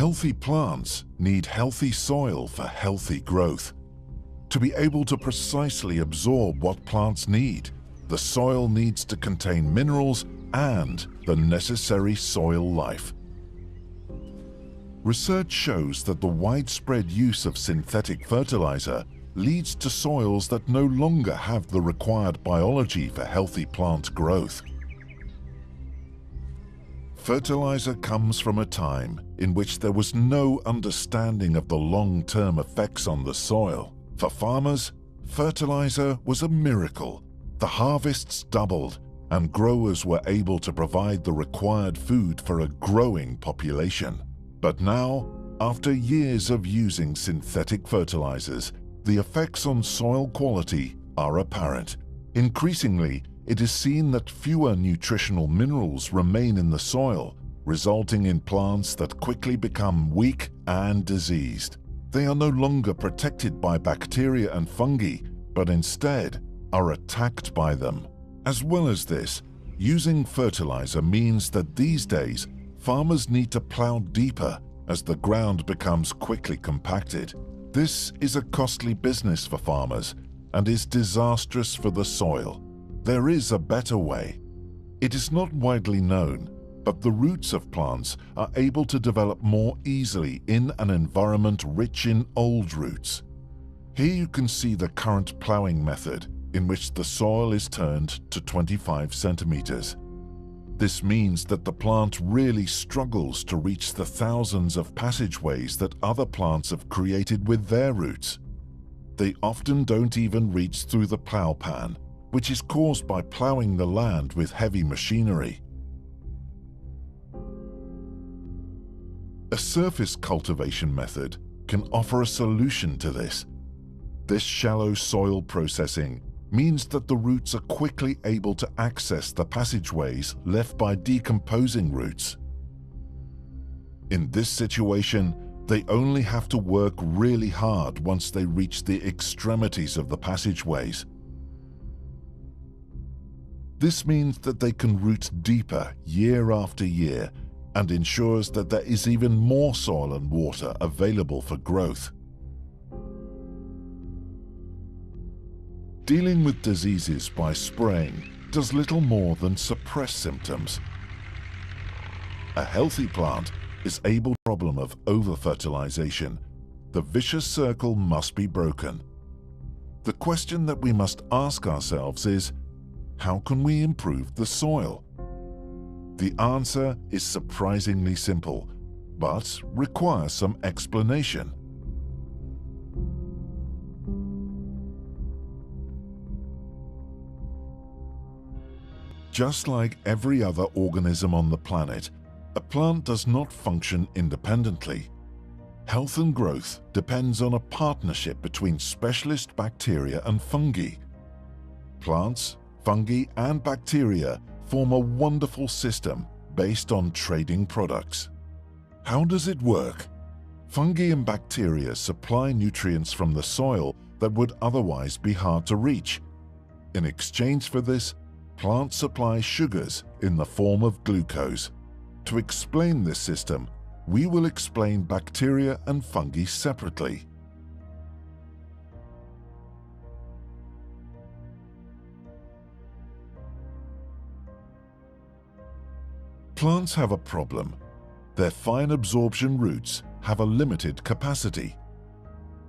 Healthy plants need healthy soil for healthy growth. To be able to precisely absorb what plants need, the soil needs to contain minerals and the necessary soil life. Research shows that the widespread use of synthetic fertilizer leads to soils that no longer have the required biology for healthy plant growth. Fertilizer comes from a time in which there was no understanding of the long-term effects on the soil. For farmers, fertilizer was a miracle. The harvests doubled, and growers were able to provide the required food for a growing population. But now, after years of using synthetic fertilizers, the effects on soil quality are apparent. Increasingly, it is seen that fewer nutritional minerals remain in the soil, resulting in plants that quickly become weak and diseased. They are no longer protected by bacteria and fungi, but instead are attacked by them. As well as this, using fertilizer means that these days, farmers need to plow deeper as the ground becomes quickly compacted. This is a costly business for farmers and is disastrous for the soil. There is a better way. It is not widely known, but the roots of plants are able to develop more easily in an environment rich in old roots. Here you can see the current plowing method, in which the soil is turned to 25 centimeters. This means that the plant really struggles to reach the thousands of passageways that other plants have created with their roots. They often don't even reach through the plow pan, which is caused by plowing the land with heavy machinery. A surface cultivation method can offer a solution to this. This shallow soil processing means that the roots are quickly able to access the passageways left by decomposing roots. In this situation, they only have to work really hard once they reach the extremities of the passageways. This means that they can root deeper year after year and ensures that there is even more soil and water available for growth. Dealing with diseases by spraying does little more than suppress symptoms. A healthy plant is able to the problem of over-fertilization. The vicious circle must be broken. The question that we must ask ourselves is, how can we improve the soil? The answer is surprisingly simple, but requires some explanation. Just like every other organism on the planet, a plant does not function independently. Health and growth depends on a partnership between specialist bacteria and fungi. Plants, fungi, and bacteria form a wonderful system based on trading products. How does it work? Fungi and bacteria supply nutrients from the soil that would otherwise be hard to reach. In exchange for this, plants supply sugars in the form of glucose. To explain this system, we will explain bacteria and fungi separately. Plants have a problem. Their fine absorption roots have a limited capacity.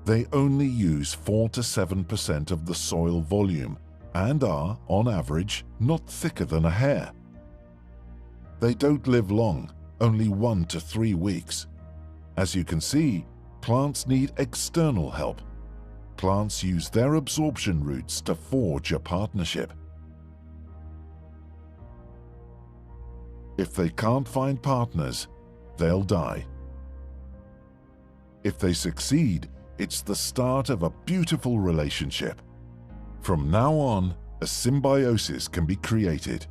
They only use 4 to 7% of the soil volume and are, on average, not thicker than a hair. They don't live long, only 1 to 3 weeks. As you can see, plants need external help. Plants use their absorption roots to forge a partnership. If they can't find partners, they'll die. If they succeed, it's the start of a beautiful relationship. From now on, a symbiosis can be created.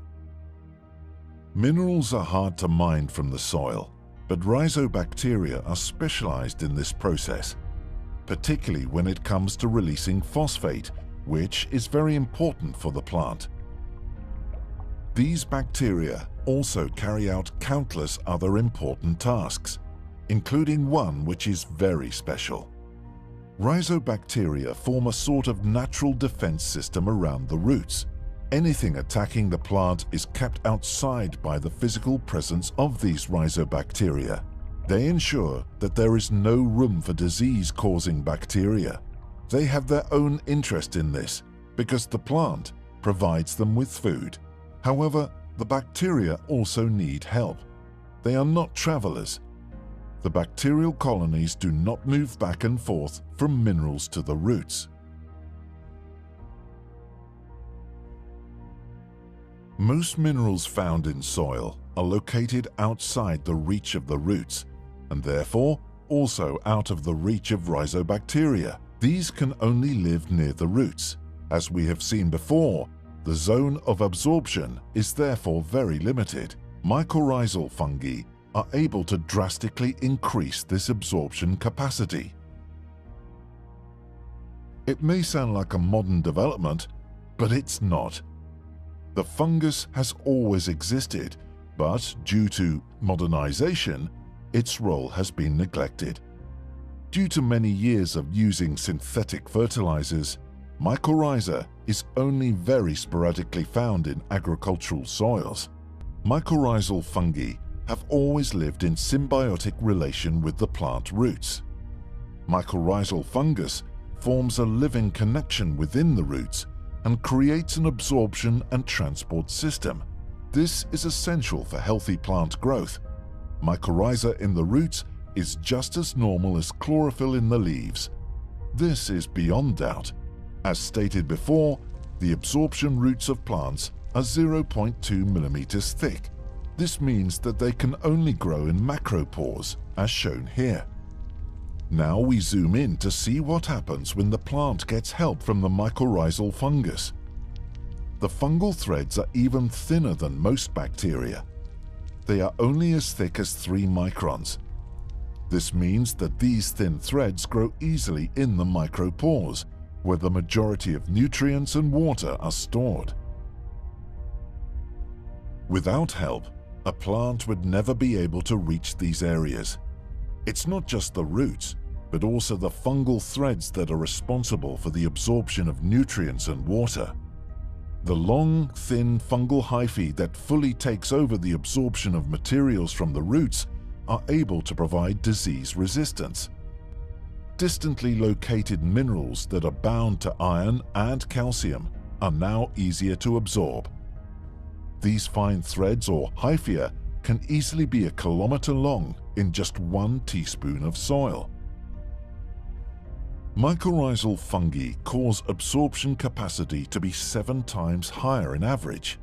Minerals are hard to mine from the soil, but rhizobacteria are specialized in this process, particularly when it comes to releasing phosphate, which is very important for the plant. These bacteria also carry out countless other important tasks. including one which is very special. Rhizobacteria form a sort of natural defense system around the roots. Anything attacking the plant is kept outside by the physical presence of these rhizobacteria. They ensure that there is no room for disease-causing bacteria. They have their own interest in this because the plant provides them with food. However, the bacteria also need help. They are not travelers. The bacterial colonies do not move back and forth from minerals to the roots. Most minerals found in soil are located outside the reach of the roots, and therefore also out of the reach of rhizobacteria. These can only live near the roots. As we have seen before, the zone of absorption is therefore very limited. Mycorrhizal fungi are able to drastically increase this absorption capacity. It may sound like a modern development, but it's not. The fungus has always existed, but due to modernization, its role has been neglected. Due to many years of using synthetic fertilizers, mycorrhiza is only very sporadically found in agricultural soils. Mycorrhizal fungi have always lived in symbiotic relation with the plant roots. Mycorrhizal fungus forms a living connection within the roots and creates an absorption and transport system. This is essential for healthy plant growth. Mycorrhiza in the roots is just as normal as chlorophyll in the leaves. This is beyond doubt. As stated before, the absorption roots of plants are 0.2 millimeters thick. This means that they can only grow in macropores, as shown here. Now we zoom in to see what happens when the plant gets help from the mycorrhizal fungus. The fungal threads are even thinner than most bacteria. They are only as thick as 3 microns. This means that these thin threads grow easily in the micropores, where the majority of nutrients and water are stored. Without help, a plant would never be able to reach these areas. It's not just the roots, but also the fungal threads that are responsible for the absorption of nutrients and water. The long, thin fungal hyphae that fully takes over the absorption of materials from the roots are able to provide disease resistance. Distantly located minerals that are bound to iron and calcium are now easier to absorb. These fine threads or hyphae can easily be a kilometer long in just 1 teaspoon of soil. Mycorrhizal fungi cause absorption capacity to be 7 times higher in average.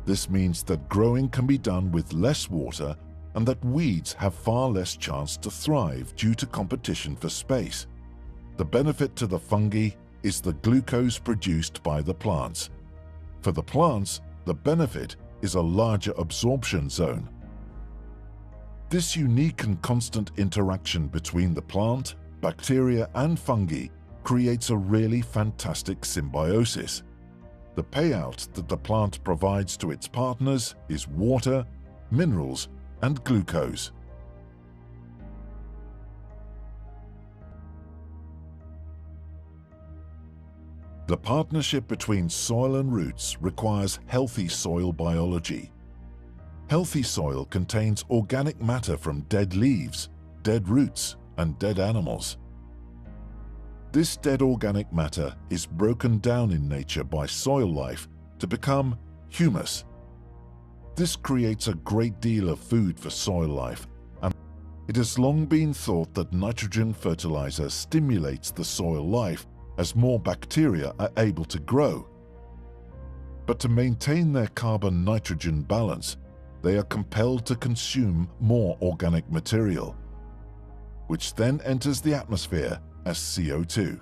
This means that growing can be done with less water and that weeds have far less chance to thrive due to competition for space. The benefit to the fungi is the glucose produced by the plants. For the plants, the benefit is a larger absorption zone. This unique and constant interaction between the plant, bacteria and fungi creates a really fantastic symbiosis. The payout that the plant provides to its partners is water, minerals, and glucose. The partnership between soil and roots requires healthy soil biology. Healthy soil contains organic matter from dead leaves, dead roots, and dead animals. This dead organic matter is broken down in nature by soil life to become humus. This creates a great deal of food for soil life, and it has long been thought that nitrogen fertilizer stimulates the soil life as more bacteria are able to grow. But to maintain their carbon-nitrogen balance, they are compelled to consume more organic material, which then enters the atmosphere as CO2.